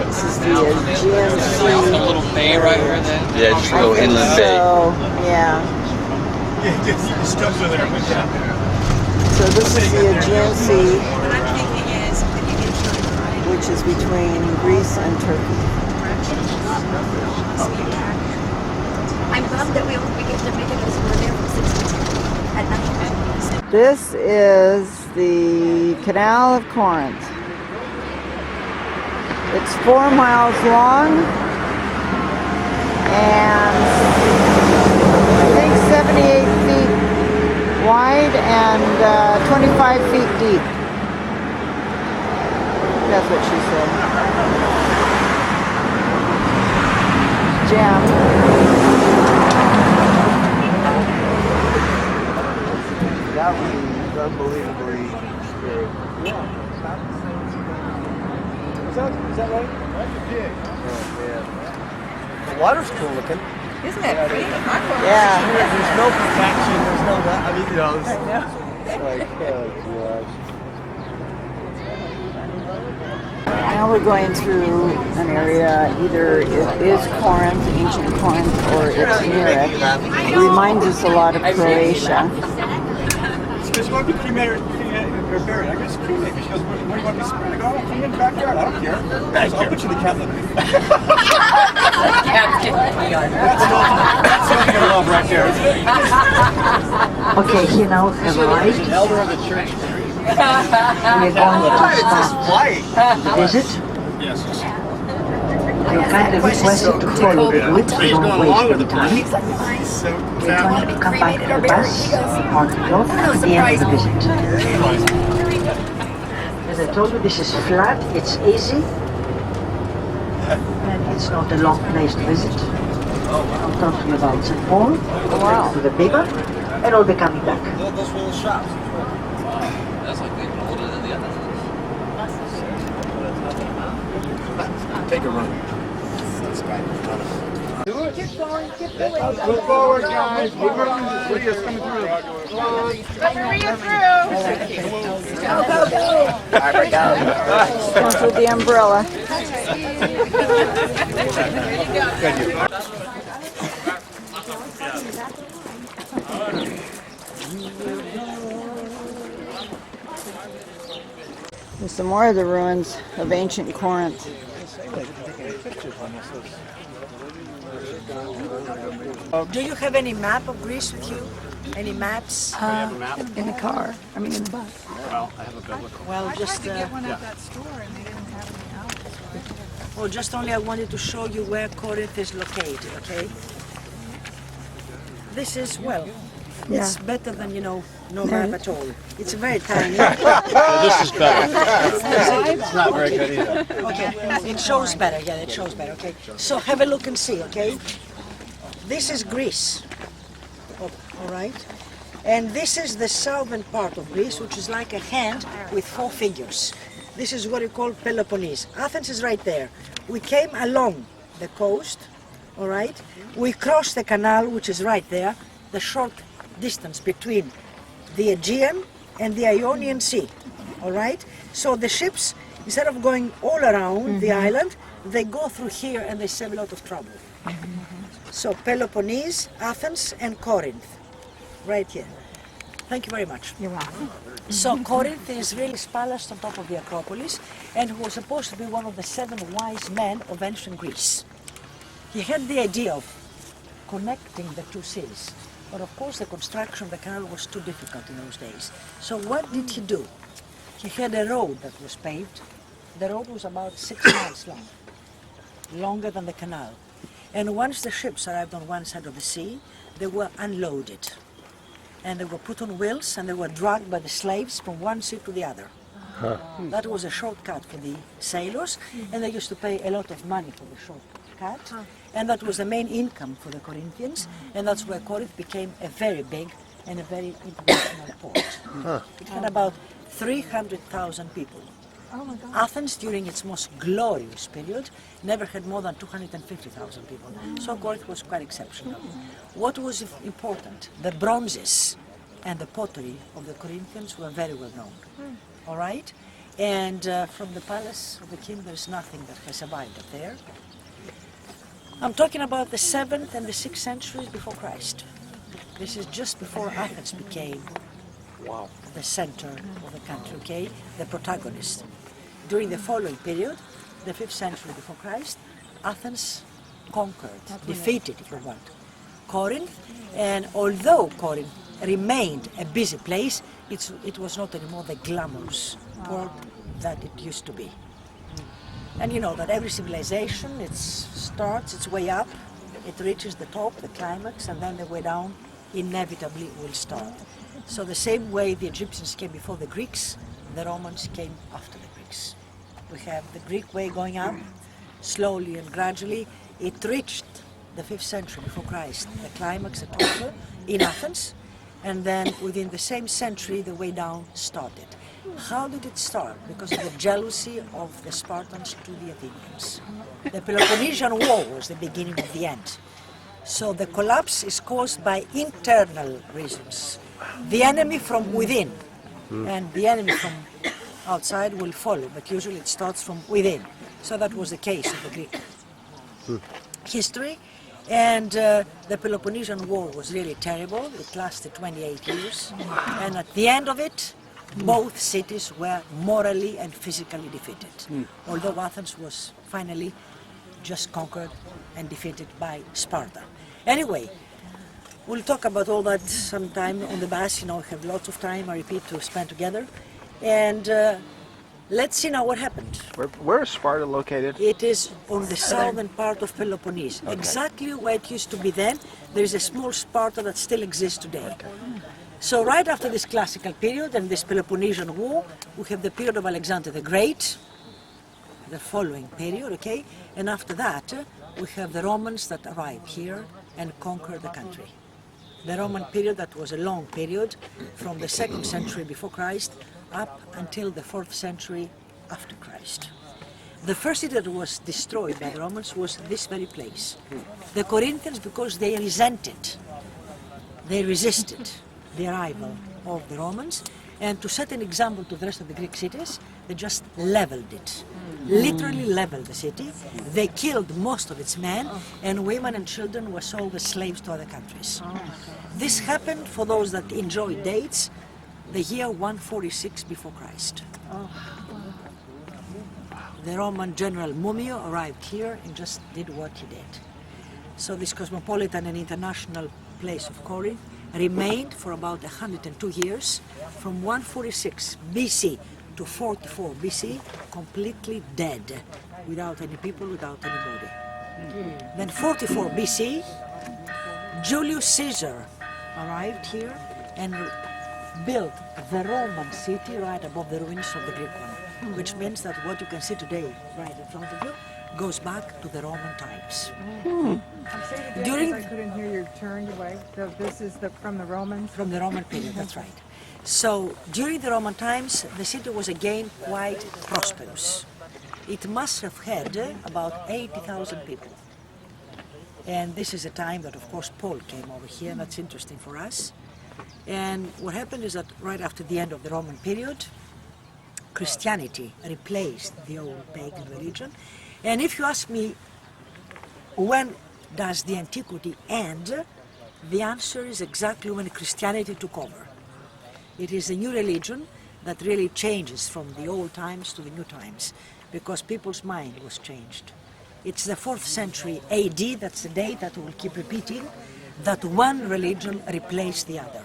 This is the Aegean Sea. A little bay right here then? Yeah, just a little inland bay. So, yeah. Yeah, just stuck with there. So this is the Aegean Sea, What I'm thinking is when you get to the right, which is between Greece and Turkey. I'm bummed that we get to make it as we're there from 6 to 10 at night. This is the Canal of Corinth. It's 4 miles long and I think 78 feet wide and 25 feet deep. That's what she said. Jam. That was unbelievably scary. Is that right? Oh man. The water's cool looking. Isn't that pretty? Yeah. There's no protection, there's no that. I mean, you know, it's like, oh gosh. Now we're going through an area, either it is Corinth, ancient Corinth, or it's near it. It reminds us a lot of Croatia. She want to be cremated or buried. I guess cremated. She goes, where do you want to be buried? I go, oh, come in the backyard. I don't care. I'll put you in the cat living. That's something I love right there. Okay, here now have arrived. An elder of the church. We are going to start the visit. Yes. I kindly request you to follow the route. Don't waste any time. We're going to come back to the bus on the road at the end of the visit. As I told you, this is flat, it's easy, and it's not a long place to visit. I'm talking about St. Paul, to the bigger, and I'll be coming back. Those little shops. That's like big and older than the others. Take a run. Keep going, keep going. Move forward, guys. Move around. Maria's coming through. Let Maria through. Go, go, go. Comes with the umbrella. There's some more of the ruins of ancient Corinth. Do you have any map of Greece with you? Any maps? In the car, I mean in the bus. Well, I have a biblical. Well, just One at that store and they didn't have any out. well, just only I wanted to show you where Corinth is located. Okay. This is it's better than no map at all. It's very tiny. This is better. It's not very good either. Okay, it shows better. Yeah, it shows better. Okay, so have a look and see. Okay, this is Greece. All right, and this is the southern part of Greece, which is like a hand with 4 fingers. This is what we call Peloponnese. Athens is right there. We came along the coast. All right, we crossed the canal, which is right there. The short distance between the Aegean and the Ionian Sea. All right, so the ships, instead of going all around the island, they go through here and they save a lot of trouble. So Peloponnese, Athens and Corinth, right here. Thank you very much. You're welcome. So Corinth is really palace on top of the Acropolis, and who was supposed to be one of the 7 wise men of ancient Greece. He had the idea of connecting the 2 seas. But of course the construction of the canal was too difficult in those days. So what did he do? He had a road that was paved. The road was about 6 miles long, longer than the canal. And once the ships arrived on one side of the sea, they were unloaded. And they were put on wheels and they were dragged by the slaves from one sea to the other. That was a shortcut for the sailors, and they used to pay a lot of money for the shortcut. And that was the main income for the Corinthians, and that's where Corinth became a very big and a very international port. It had about 300,000 people. Oh my God. Athens, during its most glorious period, never had more than 250,000 people. So Corinth was quite exceptional. What was important? The bronzes and the pottery of the Corinthians were very well known. All right? And from the palace of the king, there's nothing that has survived up there. I'm talking about the 7th and the 6th centuries before Christ. This is just before Athens became the center of the country, okay? The protagonist. During the following period, the 5th century before Christ, Athens conquered, defeated, if you want, Corinth. And although Corinth remained a busy place, it was not anymore the glamorous port that it used to be. And you know that every civilization, it starts its way up, it reaches the top, the climax, and then the way down inevitably will start. So the same way the Egyptians came before the Greeks, the Romans came after the Greeks. We have the Greek way going up, slowly and gradually. It reached the 5th century before Christ, the climax at Tokyo, in Athens, and then within the same century the way down started. How did it start? Because of the jealousy of the Spartans to the Athenians. The Peloponnesian War was the beginning of the end. So the collapse is caused by internal reasons. The enemy from within, and the enemy from outside will follow, but usually it starts from within. So that was the case of the Greek history. And the Peloponnesian War was really terrible. It lasted 28 years. And at the end of it, both cities were morally and physically defeated. Although Athens was finally just conquered and defeated by Sparta. Anyway, we'll talk about all that sometime on the bus. You know, we have lots of time, I repeat, to spend together. And let's see now what happened. Where is Sparta located? It is on the southern part of Peloponnese. Okay. Exactly where it used to be then. There is a small Sparta that still exists today. Okay. So right after this classical period and this Peloponnesian War, we have the period of Alexander the Great, the following period, okay? And after that, we have the Romans that arrived here and conquered the country. The Roman period, that was a long period, from the 2nd century before Christ up until the 4th century after Christ. The first city that was destroyed by the Romans was this very place. The Corinthians, because they resented, they resisted the arrival of the Romans, and to set an example to the rest of the Greek cities, they just leveled it. Literally leveled the city. They killed most of its men, and women and children were sold as slaves to other countries. This happened, for those that enjoy dates, the year 146 before Christ. The Roman general Mumio arrived here and just did what he did. So this cosmopolitan and international place of Corinth remained for about 102 years, from 146 BC to 44 BC, completely dead, without any people, without anybody. Then 44 BC, Julius Caesar arrived here and built the Roman city right above the ruins of the Greek one, which means that what you can see today right in front of you goes back to the Roman times. During I couldn't hear you turned away. So this is from the Romans? From the Roman period, that's right. So during the Roman times, the city was again quite prosperous. It must have had about 80,000 people. And this is a time that, of course, Paul came over here, and that's interesting for us. And what happened is that right after the end of the Roman period, Christianity replaced the old pagan religion. And if you ask me, when does the antiquity end? The answer is exactly when Christianity took over. It is a new religion that really changes from the old times to the new times, because people's mind was changed. It's the 4th century AD, that's the date that we'll keep repeating, that one religion replaced the other.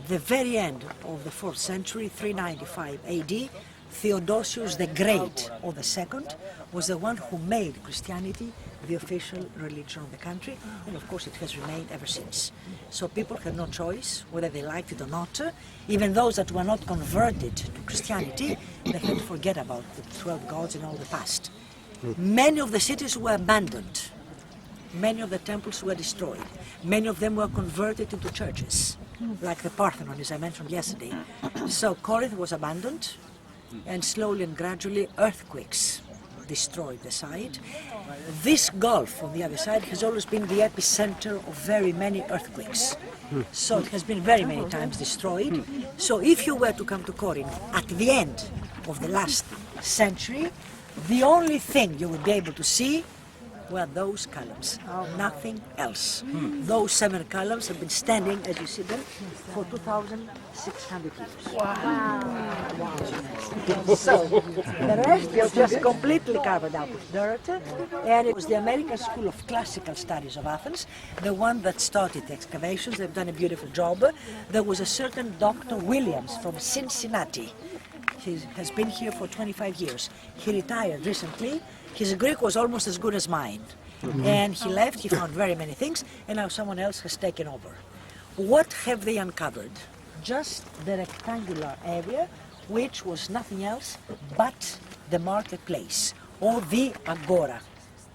The very end of the 4th century, 395 AD, Theodosius the Great, or the Second, was the one who made Christianity the official religion of the country, and of course it has remained ever since. So people had no choice whether they liked it or not. Even those that were not converted to Christianity, they had to forget about the 12 gods and all the past. Many of the cities were abandoned. Many of the temples were destroyed. Many of them were converted into churches, like the Parthenon, as I mentioned yesterday. So Corinth was abandoned, and slowly and gradually earthquakes destroyed the site. This gulf on the other side has always been the epicenter of very many earthquakes. So it has been very many times destroyed. So if you were to come to Corinth at the end of the last century, the only thing you would be able to see were those columns, nothing else. Those 7 columns have been standing, as you see them, for 2,600 years. Wow. So, the rest is just completely covered up with dirt, and it was the American School of Classical Studies of Athens, the one that started the excavations. They've done a beautiful job. There was a certain Dr. Williams from Cincinnati. He has been here for 25 years. He retired recently. His Greek was almost as good as mine. And he left, he found very many things, and now someone else has taken over. What have they uncovered? Just the rectangular area, which was nothing else but the marketplace, or the agora,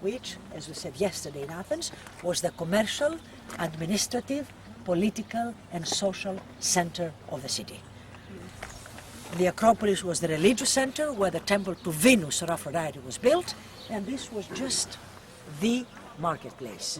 which, as we said yesterday in Athens, was the commercial, administrative, political, and social center of the city. The Acropolis was the religious center where the temple to Venus or Aphrodite was built, and this was just the marketplace.